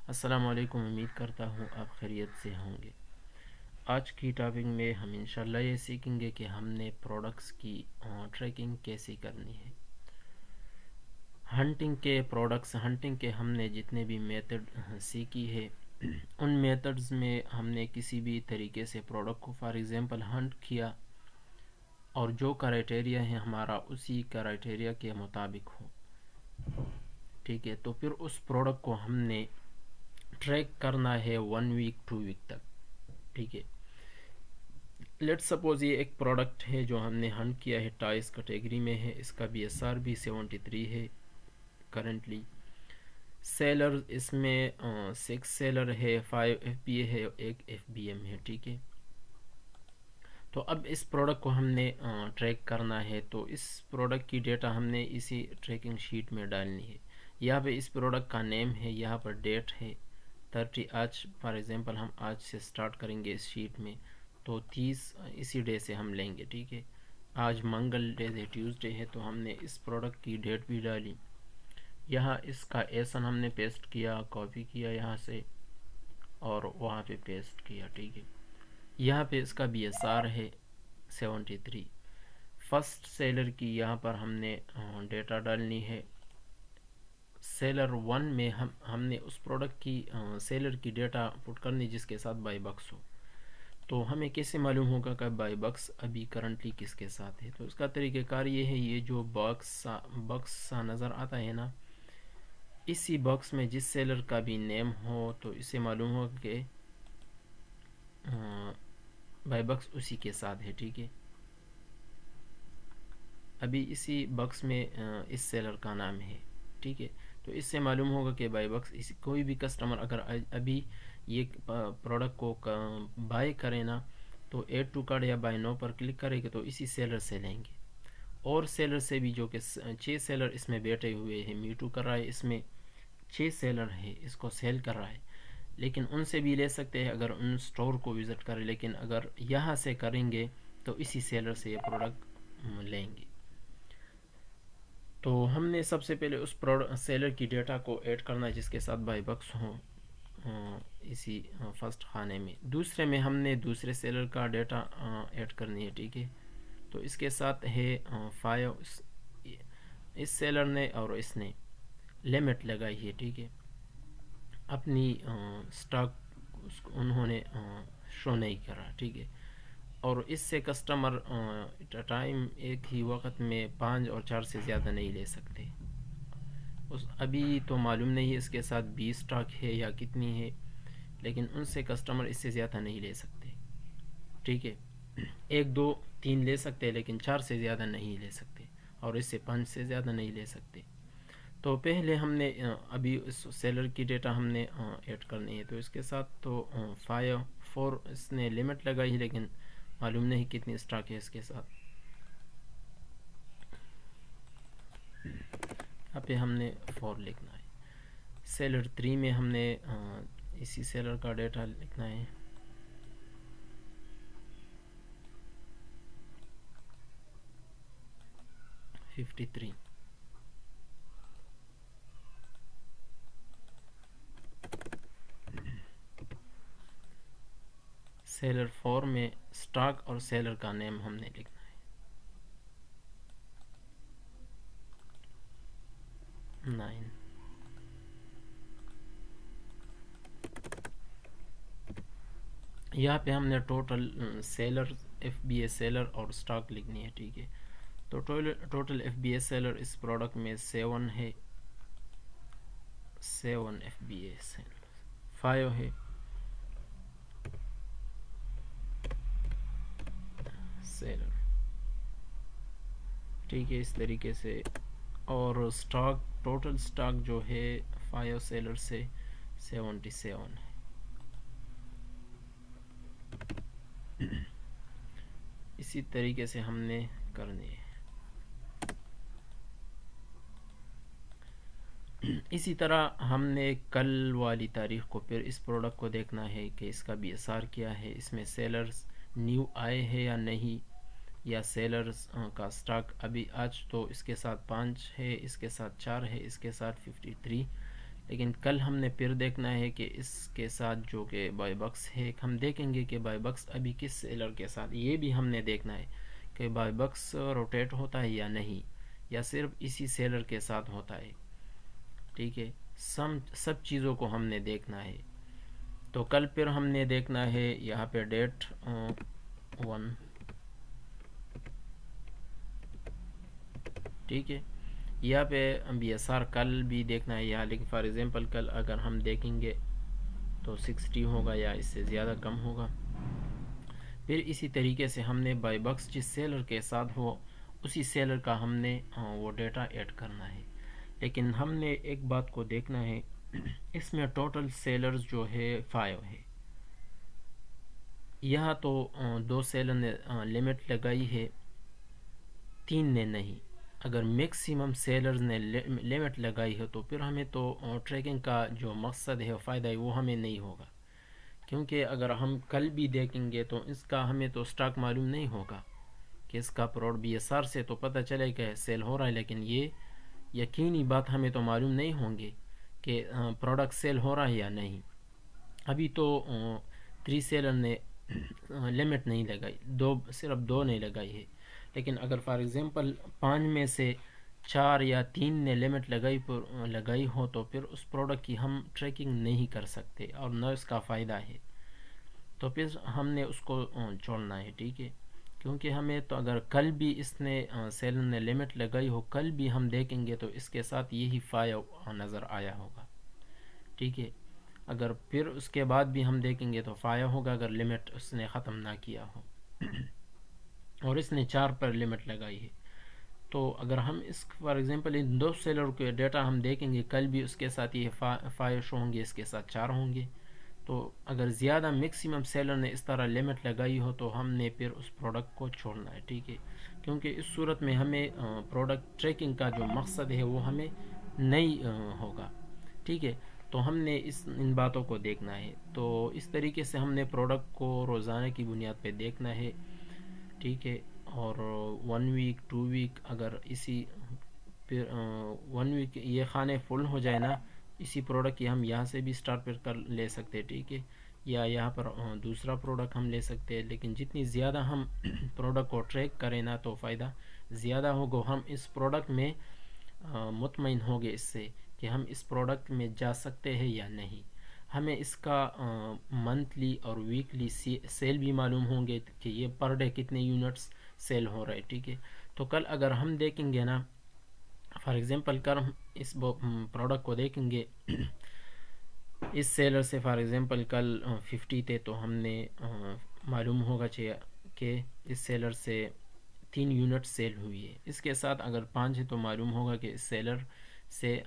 अस्सलाम वालेकुम। उम्मीद करता हूँ आप खैरियत से होंगे। आज की टॉपिक में हम इंशाल्लाह ये सीखेंगे कि हमने प्रोडक्ट्स की ट्रैकिंग कैसे करनी है। हंटिंग के हमने जितने भी मेथड सीखी है उन मेथड्स में हमने किसी भी तरीके से प्रोडक्ट को फॉर एग्ज़ाम्पल हंट किया और जो क्राइटेरिया है हमारा उसी क्राइटेरिया के मुताबिक हो, ठीक है। तो फिर उस प्रोडक्ट को हमने ट्रैक करना है 1 वीक 2 वीक तक, ठीक है। लेट्स सपोज ये एक प्रोडक्ट है जो हमने हंट किया है, टॉयज कैटेगरी में है, इसका BSR भी 73 है करंटली। सेलर इसमें 6 सेलर है, 5 FBA है, 1 FBM है, ठीक है। तो अब इस प्रोडक्ट को हमने ट्रैक करना है, तो इस प्रोडक्ट की डेटा हमने इसी ट्रैकिंग शीट में डालनी है। यहाँ पे इस प्रोडक्ट का नेम है, यहाँ पर डेट है 30। आज फॉर एग्जांपल हम आज से स्टार्ट करेंगे इस शीट में, तो 30 इसी डे से हम लेंगे, ठीक है। आज मंगल डे है, ट्यूसडे है, तो हमने इस प्रोडक्ट की डेट भी डाली। यहाँ इसका एसन हमने पेस्ट किया, कॉपी किया यहाँ से और वहाँ पे पेस्ट किया, ठीक है। यहाँ पे इसका BSR है 73। फर्स्ट सेलर की यहाँ पर हमने डेटा डालनी है। सेलर 1 में हमने उस प्रोडक्ट की सेलर की डेटा पुट करनी जिसके साथ बाई बक्स हो। तो हमें कैसे मालूम होगा कि बाई बक्स अभी करंटली किसके साथ है? तो इसका तरीक़ेकार ये है, ये जो बक्स नज़र आता है ना, इसी बॉक्स में जिस सेलर का भी नेम हो तो इससे मालूम होगा कि बाई बक्स उसी के साथ है, ठीक है। अभी इसी बॉक्स में इस सेलर का नाम है, ठीक है। तो इससे मालूम होगा कि बाई बक्स कोई भी कस्टमर अगर अभी ये प्रोडक्ट को बाय करें ना, तो एड टू कार्ड या बाय नो पर क्लिक करेंगे तो इसी सेलर से लेंगे। और सेलर से भी जो कि 6 सेलर इसमें बैठे हुए हैं, मीटू कर रहा है, इसमें 6 सेलर है, इसको सेल कर रहा है, लेकिन उनसे भी ले सकते हैं अगर उन स्टोर को विज़िट करें। लेकिन अगर यहाँ से करेंगे तो इसी सेलर से ये प्रोडक्ट लेंगे। तो हमने सबसे पहले उस प्रोडक्ट सेलर की डेटा को ऐड करना है जिसके साथ बाई बक्स हो इसी फर्स्ट खाने में। दूसरे में हमने दूसरे सेलर का डेटा ऐड करनी है, ठीक है। तो इसके साथ है 5। इस सेलर ने और इसने लिमिट लगाई है, ठीक है। अपनी स्टॉक उन्होंने शो नहीं करा, ठीक है। और इससे कस्टमर टाइम एक ही वक्त में 5 और 4 से ज़्यादा नहीं ले सकते। अभी तो मालूम नहीं है इसके साथ 20 स्टॉक है या कितनी है, लेकिन उनसे कस्टमर इससे ज़्यादा नहीं ले सकते, ठीक है। 1 2 3 ले सकते हैं, लेकिन 4 से ज़्यादा नहीं ले सकते, और इससे 5 से ज़्यादा नहीं ले सकते। तो पहले हमने अभी इस सेलर की डेटा हमने ऐड करनी है। तो इसके साथ तो 5 4 इसने लिमिट लगाई है, लेकिन मालूम नहीं कितनी स्टॉक है इसके साथ। यहाँ पे हमने 4 लिखना है। सेलर 3 में हमने इसी सेलर का डेटा लिखना है। $53। सेलर 4 में स्टॉक और सेलर का नेम हमने लिखना है। 9। यहाँ पे हमने टोटल सेलर FBA सेलर और स्टॉक लिखनी है, ठीक है। तो टोटल FBA सेलर इस प्रोडक्ट में 7 है, 7 FBA सेलर, 5 है सेलर, ठीक है, इस तरीके से। और स्टॉक टोटल स्टॉक जो है 5 सेलर से 77 है। इसी तरीके से हमने करनी है। इसी तरह हमने कल वाली तारीख को फिर इस प्रोडक्ट को देखना है कि इसका BSR क्या है, इसमें सेलर्स न्यू आए हैं या नहीं, या सेलर्स का स्टॉक अभी आज तो इसके साथ 5 है, इसके साथ 4 है, इसके साथ 53, लेकिन कल हमने फिर देखना है कि इसके साथ जो कि बाय बक्स है, हम देखेंगे कि बाय बक्स अभी किस सेलर के साथ, ये भी हमने देखना है कि बाय बक्स रोटेट होता है या नहीं, या सिर्फ इसी सेलर के साथ होता है। ठीक है, सब चीज़ों को हमने देखना है। तो कल फिर हमने देखना है यहाँ पे डेट 1, ठीक है, यहाँ पे BSR कल भी देखना है यहाँ, लेकिन फॉर एग्जांपल कल अगर हम देखेंगे तो 60 होगा या इससे ज़्यादा कम होगा। फिर इसी तरीके से हमने बाय बक्स जिस सेलर के साथ हो उसी सेलर का हमने वो डेटा ऐड करना है। लेकिन हमने एक बात को देखना है, इसमें टोटल सेलर्स जो है 5 है। यहाँ तो 2 सेलर ने लिमिट लगाई है, 3 ने नहीं। अगर मैक्सिमम सेलर्स ने लिमिट लगाई है तो फिर हमें तो ट्रैकिंग का जो मकसद है, फ़ायदा है, वो हमें नहीं होगा। क्योंकि अगर हम कल भी देखेंगे तो इसका हमें तो स्टॉक मालूम नहीं होगा कि इसका प्रोडक्ट BSR से तो पता चलेगा सेल हो रहा है, लेकिन ये यकीनी बात हमें तो मालूम नहीं होंगे कि प्रोडक्ट सेल हो रहा है या नहीं। अभी तो 3 सेलर ने लिमिट नहीं लगाई, सिर्फ 2 ने लगाई है। लेकिन अगर फॉर एग्जांपल 5 में से 4 या 3 ने लिमिट लगाई हो तो फिर उस प्रोडक्ट की हम ट्रैकिंग नहीं कर सकते और न इसका फ़ायदा है, तो फिर हमने उसको छोड़ना है। ठीक है, क्योंकि हमें तो अगर कल भी इसने सेलर ने लिमिट लगाई हो, कल भी हम देखेंगे तो इसके साथ यही फ़ायदा नज़र आया होगा। ठीक है, अगर फिर उसके बाद भी हम देखेंगे तो फ़ायदा होगा अगर लिमिट उसने ख़त्म ना किया हो और इसने 4 पर लिमिट लगाई है। तो अगर हम इस फॉर एग्जांपल इन 2 सेलर के डेटा हम देखेंगे, कल भी उसके साथ ये 5 शो होंगे, इसके साथ 4 होंगे। तो अगर ज़्यादा मैक्सिमम सेलर ने इस तरह लिमिट लगाई हो तो हमने फिर उस प्रोडक्ट को छोड़ना है। ठीक है, क्योंकि इस सूरत में हमें प्रोडक्ट ट्रैकिंग का जो मकसद है वो हमें नहीं होगा। ठीक है, तो हमने इन बातों को देखना है। तो इस तरीके से हमने प्रोडक्ट को रोज़ाना की बुनियाद पे देखना है। ठीक है, और 1 वीक 2 वीक अगर इसी फिर 1 वीक ये खाने फुल हो जाए ना, इसी प्रोडक्ट की हम यहाँ से भी स्टार्ट पर कर ले सकते हैं। ठीक है, या यहाँ पर दूसरा प्रोडक्ट हम ले सकते हैं। लेकिन जितनी ज़्यादा हम प्रोडक्ट को ट्रैक करें ना तो फ़ायदा ज़्यादा होगा, हम इस प्रोडक्ट में मुतमईन होंगे इससे कि हम इस प्रोडक्ट में जा सकते हैं या नहीं। हमें इसका मंथली और वीकली सेल भी मालूम होंगे कि ये पर डे कितने यूनिट्स सेल हो रहे हैं। ठीक है, तो कल अगर हम देखेंगे ना, फॉर एग्जांपल कल हम इस प्रोडक्ट को देखेंगे इस सेलर से, फॉर एग्जांपल कल 50 थे तो हमने मालूम होगा चाहिए कि इस सेलर से 3 यूनिट सेल हुई है। इसके साथ अगर 5 है तो मालूम होगा कि इस सेलर से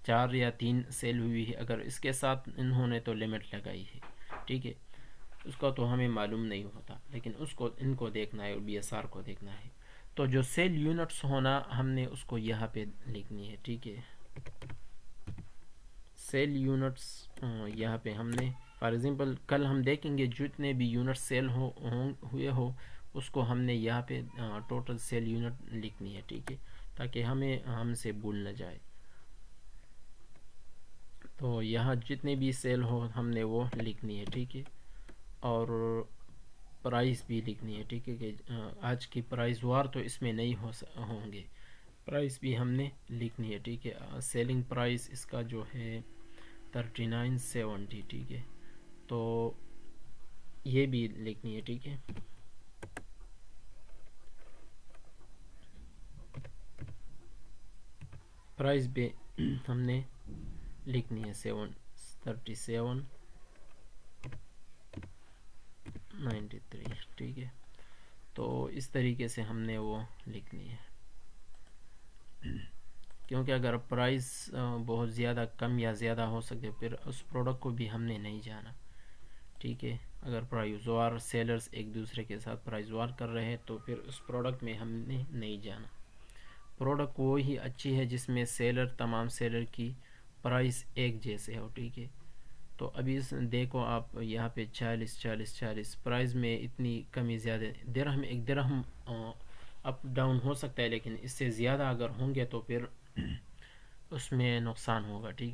4 या 3 सेल हुई है। अगर इसके साथ इन्होंने तो लिमिट लगाई है। ठीक है, उसका तो हमें मालूम नहीं होता, लेकिन इनको देखना है और BSR को देखना है। तो जो सेल यूनिट्स होना हमने उसको यहाँ पे लिखनी है। ठीक है, सेल यूनिट्स यहाँ पे हमने फॉर एग्जांपल कल हम देखेंगे जितने भी यूनिट सेल हुए हो उसको हमने यहाँ पे टोटल सेल यूनिट लिखनी है। ठीक है, ताकि हमसे भूल न जाए। तो यहाँ जितने भी सेल हो हमने वो लिखनी है। ठीक है, और प्राइस भी लिखनी है। ठीक है, कि आज की प्राइस वार तो इसमें नहीं होंगे, प्राइस भी हमने लिखनी है। ठीक है, सेलिंग प्राइस इसका जो है 39.70। ठीक है, तो ये भी लिखनी है। ठीक है, प्राइस भी हमने लिखनी है 37.93। ठीक है, तो इस तरीके से हमने वो लिखनी है। क्योंकि अगर प्राइस बहुत ज़्यादा कम या ज़्यादा हो सके फिर उस प्रोडक्ट को भी हमने नहीं जाना। ठीक है, अगर प्राइस वार सेलर्स एक दूसरे के साथ प्राइस वार कर रहे हैं तो फिर उस प्रोडक्ट में हमने नहीं जाना। प्रोडक्ट वो ही अच्छी है जिसमें तमाम सेलर की प्राइस एक जैसे हो। ठीक है, तो अभी देखो आप यहाँ पे 40 प्राइस में इतनी कमी ज़्यादा, एक दिरहम अप डाउन हो सकता है, लेकिन इससे ज़्यादा अगर होंगे तो फिर उसमें नुकसान होगा। ठीक है।